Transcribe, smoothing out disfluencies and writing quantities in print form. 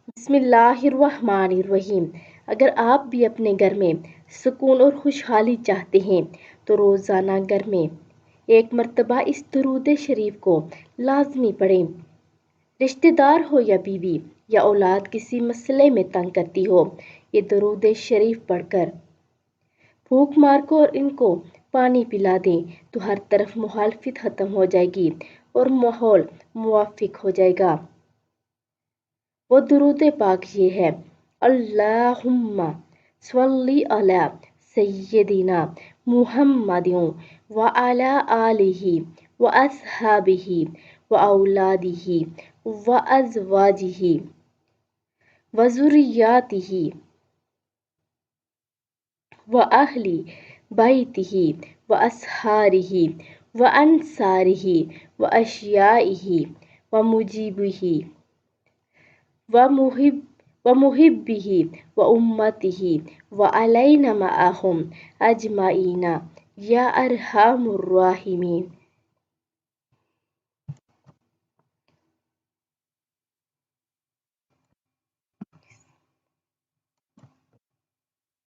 بسم اللہ الرحمن الرحیم۔ اگر آپ بھی اپنے گھر میں سکون اور خوشحالی چاہتے ہیں تو روزانہ گھر میں ایک مرتبہ اس درود شریف کو لازمی پڑھیں۔ رشتہ دار ہو یا بیوی یا اولاد کسی مسئلے میں تنگ کرتی ہو، یہ درود شریف پڑھ کر پھونک مار کو اور ان کو پانی پلا دیں تو ہر طرف مخالفت ختم ہو جائے گی اور ماحول موافق ہو جائے گا۔ وہ درود پاک یہ ہے: اللہم صلی علی سیدنا محمد وعلی آلہ واصحابہ واولادہ وازواجہ وذریاتہ واہل بیتہ واصہارہ وانصارہ واشیائہ ومجیبہ ومحبہ وامتہ وعلینا معہم اجمعین یا ارحم الراحمین۔